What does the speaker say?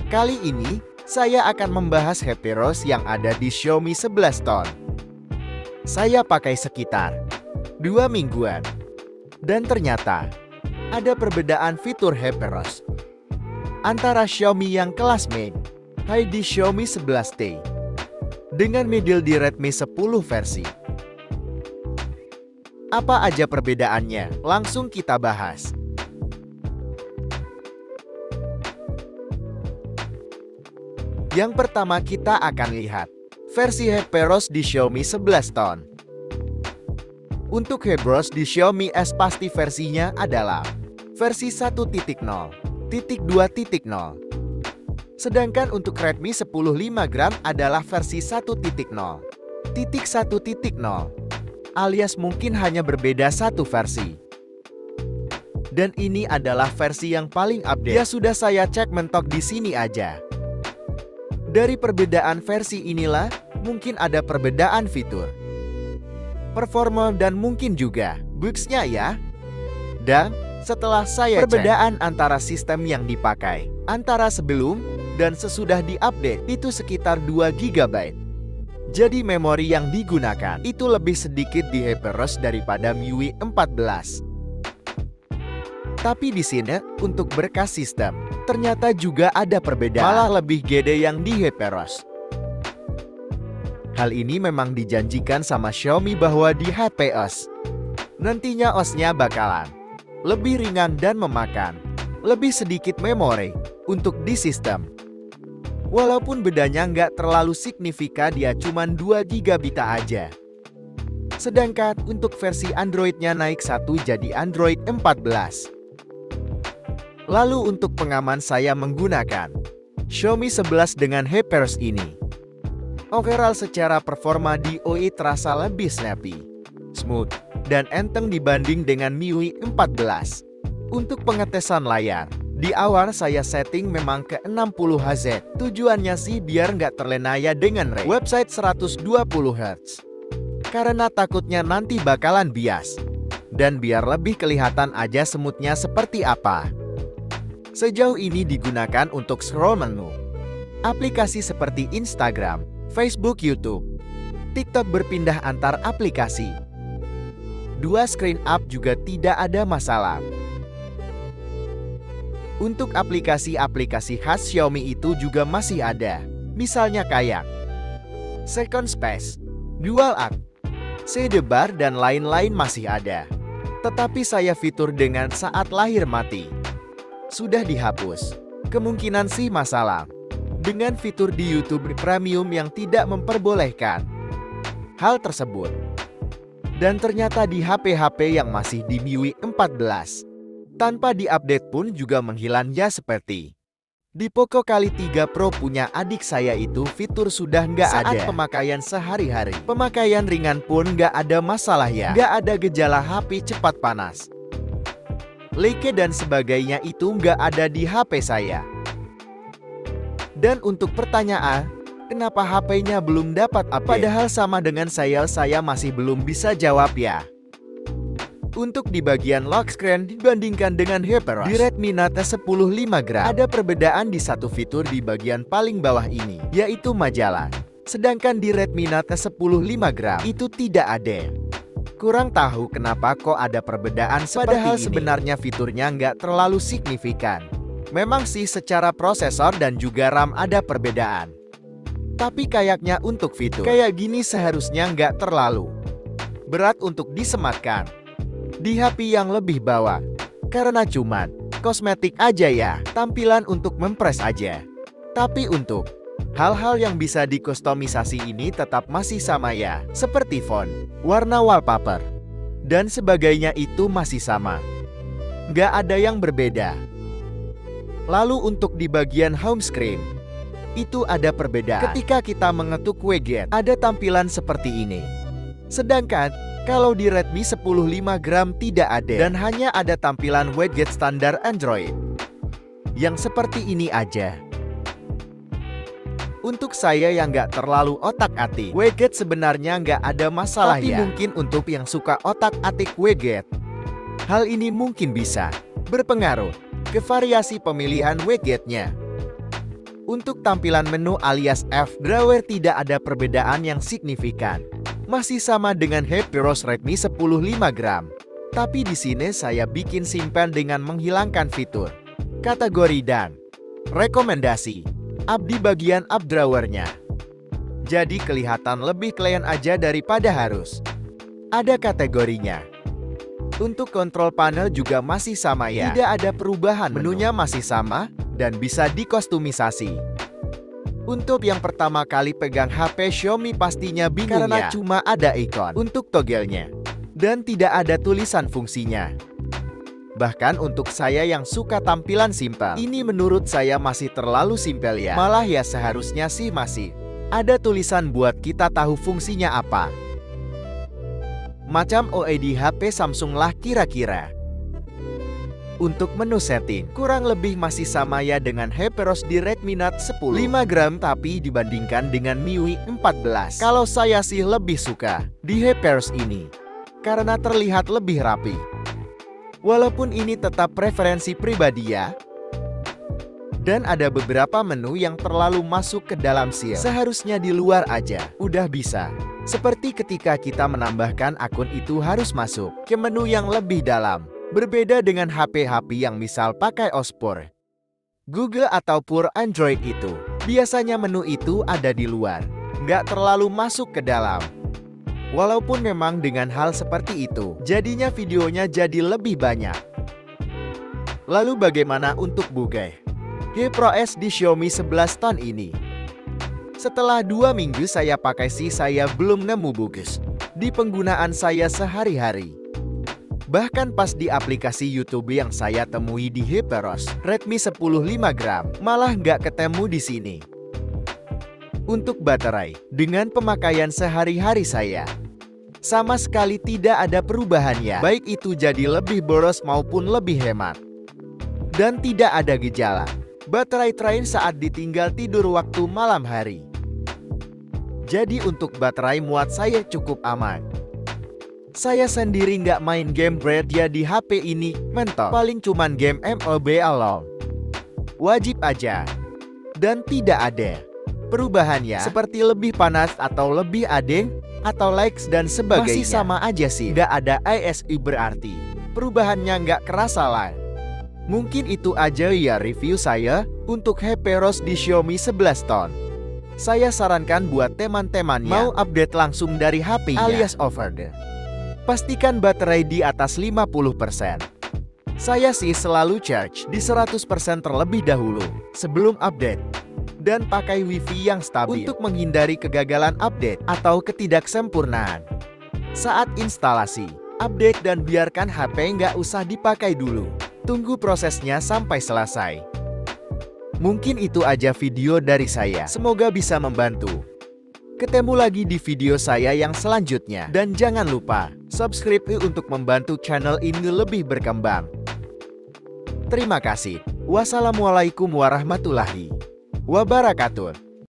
Kali ini, saya akan membahas HyperOS yang ada di Xiaomi 11 Ton. Saya pakai sekitar 2 mingguan. Dan ternyata, ada perbedaan fitur HyperOS antara Xiaomi yang kelas main high di Xiaomi 11T dengan middle di Redmi 10 versi. Apa aja perbedaannya? Langsung kita bahas. Yang pertama kita akan lihat versi HyperOS di Xiaomi 11 Ton. Untuk HyperOS di Xiaomi S pasti versinya adalah versi 1.0, 2.0. Sedangkan untuk Redmi 10 5 gram adalah versi 1.0, 1.0, alias mungkin hanya berbeda satu versi. Dan ini adalah versi yang paling update. Ya sudah saya cek mentok di sini aja. Dari perbedaan versi inilah, mungkin ada perbedaan fitur, performa dan mungkin juga bugs-nya ya. Dan setelah saya perbedaan antara sistem yang dipakai antara sebelum dan sesudah diupdate itu sekitar 2 GB. Jadi memori yang digunakan itu lebih sedikit di HyperOS daripada MIUI 14. Tapi di sini untuk berkas sistem ternyata juga ada perbedaan, malah lebih gede yang di HyperOS. Hal ini memang dijanjikan sama Xiaomi bahwa di HyperOS nantinya OS-nya bakalan lebih ringan dan memakan lebih sedikit memori untuk di sistem. Walaupun bedanya nggak terlalu signifikan, dia cuma 2 GB aja. Sedangkan untuk versi Android-nya naik 1 jadi Android 14. Lalu untuk pengaman saya menggunakan Xiaomi 11 dengan HyperOS ini. Overall secara performa di UI terasa lebih snappy, smooth, dan enteng dibanding dengan MIUI 14. Untuk pengetesan layar, di awal saya setting memang ke 60 Hz. Tujuannya sih biar nggak terlena dengan website 120 Hz. Karena takutnya nanti bakalan bias. Dan biar lebih kelihatan aja smoothnya seperti apa. Sejauh ini digunakan untuk scroll menu aplikasi seperti Instagram, Facebook, YouTube, TikTok berpindah antar aplikasi. 2 screen up juga tidak ada masalah. Untuk aplikasi-aplikasi khas Xiaomi itu juga masih ada. Misalnya kayak Second Space, Dual App, Sidebar dan lain-lain masih ada. Tetapi saya fitur dengan saat lahir mati sudah dihapus. Kemungkinan sih masalah dengan fitur di YouTube Premium yang tidak memperbolehkan hal tersebut. Dan ternyata di HP-HP yang masih di MIUI 14 tanpa diupdate pun juga menghilangnya seperti di Poco X3 Pro punya adik saya itu fitur sudah nggak ada. Saat pemakaian sehari-hari, pemakaian ringan pun nggak ada masalah ya. Nggak ada gejala HP cepat panas, leak dan sebagainya itu nggak ada di HP saya. Dan untuk pertanyaan, kenapa HP-nya belum dapat update? Padahal sama dengan saya masih belum bisa jawab ya. Untuk di bagian lock screen dibandingkan dengan HyperOS di Redmi Note 10 5 gram, ada perbedaan di satu fitur di bagian paling bawah ini, yaitu majalah. Sedangkan di Redmi Note 10 5 gram itu tidak ada. Kurang tahu kenapa kok ada perbedaan seperti ini. Padahal sebenarnya fiturnya nggak terlalu signifikan. Memang sih secara prosesor dan juga RAM ada perbedaan. Tapi kayaknya untuk fitur kayak gini seharusnya nggak terlalu berat untuk disematkan di HP yang lebih bawah. Karena cuman kosmetik aja ya, tampilan untuk mempres aja. Tapi untuk hal-hal yang bisa dikustomisasi ini tetap masih sama ya, seperti font, warna wallpaper, dan sebagainya itu masih sama. Nggak ada yang berbeda. Lalu untuk di bagian home screen, itu ada perbedaan. Ketika kita mengetuk widget, ada tampilan seperti ini. Sedangkan, kalau di Redmi 10 5 gram tidak ada, dan hanya ada tampilan widget standar Android yang seperti ini aja. Untuk saya yang nggak terlalu otak-atik, widget sebenarnya nggak ada masalah ya. Tapi mungkin untuk yang suka otak-atik widget, hal ini mungkin bisa berpengaruh ke variasi pemilihan widgetnya. Untuk tampilan menu alias F-Drawer tidak ada perbedaan yang signifikan. Masih sama dengan HP ROS Redmi 10 5 gram. Tapi di sini saya bikin simpen dengan menghilangkan fitur, kategori dan rekomendasi app di bagian app drawernya. Jadi kelihatan lebih clean aja daripada harus ada kategorinya. Untuk kontrol panel juga masih sama ya. Tidak ada perubahan, menunya masih sama dan bisa dikostumisasi. Untuk yang pertama kali pegang HP Xiaomi pastinya bingung karena cuma ada ikon untuk toggle-nya dan tidak ada tulisan fungsinya. Bahkan untuk saya yang suka tampilan simpel, ini menurut saya masih terlalu simpel ya. Malah ya seharusnya sih masih ada tulisan buat kita tahu fungsinya apa. Macam OLED HP Samsung lah kira-kira. Untuk menu setting, kurang lebih masih sama ya dengan HP ROS di Redmi Note 10 5 gram, tapi dibandingkan dengan MIUI 14. Kalau saya sih lebih suka di HP ROS ini, karena terlihat lebih rapi. Walaupun ini tetap preferensi pribadi ya. Dan ada beberapa menu yang terlalu masuk ke dalam seal. Seharusnya di luar aja, udah bisa. Seperti ketika kita menambahkan akun itu harus masuk ke menu yang lebih dalam. Berbeda dengan HP-HP yang misal pakai Osprey, Google ataupun Android itu. Biasanya menu itu ada di luar, nggak terlalu masuk ke dalam. Walaupun memang dengan hal seperti itu, jadinya videonya jadi lebih banyak. Lalu bagaimana untuk bugai HyperOS di Xiaomi 11 ton ini? Setelah 2 minggu saya pakai sih saya belum nemu bugs di penggunaan saya sehari-hari. Bahkan pas di aplikasi YouTube yang saya temui di HP ROS Redmi 10 5 gram, malah nggak ketemu di sini. Untuk baterai, dengan pemakaian sehari-hari saya, sama sekali tidak ada perubahannya. Baik itu jadi lebih boros maupun lebih hemat. Dan tidak ada gejala baterai drain saat ditinggal tidur waktu malam hari. Jadi untuk baterai muat saya cukup aman. Saya sendiri nggak main game berat ya di HP ini, mentok. Paling cuman game MOBA. Wajib aja. Dan tidak ada perubahannya, seperti lebih panas atau lebih adem, atau likes dan sebagainya. Masih sama aja sih, nggak ada ISU berarti perubahannya nggak kerasa lah. Mungkin itu aja ya review saya untuk HP ROS di Xiaomi 11 ton. Saya sarankan buat teman-temannya mau update langsung dari HP-nya alias over-the. Pastikan baterai di atas 50%. Saya sih selalu charge di 100% terlebih dahulu sebelum update. Dan pakai WiFi yang stabil untuk menghindari kegagalan update atau ketidaksempurnaan saat instalasi, update, dan biarkan HP nggak usah dipakai dulu. Tunggu prosesnya sampai selesai. Mungkin itu aja video dari saya. Semoga bisa membantu. Ketemu lagi di video saya yang selanjutnya. Dan jangan lupa subscribe untuk membantu channel ini lebih berkembang. Terima kasih. Wassalamualaikum warahmatullahi wabarakatuh.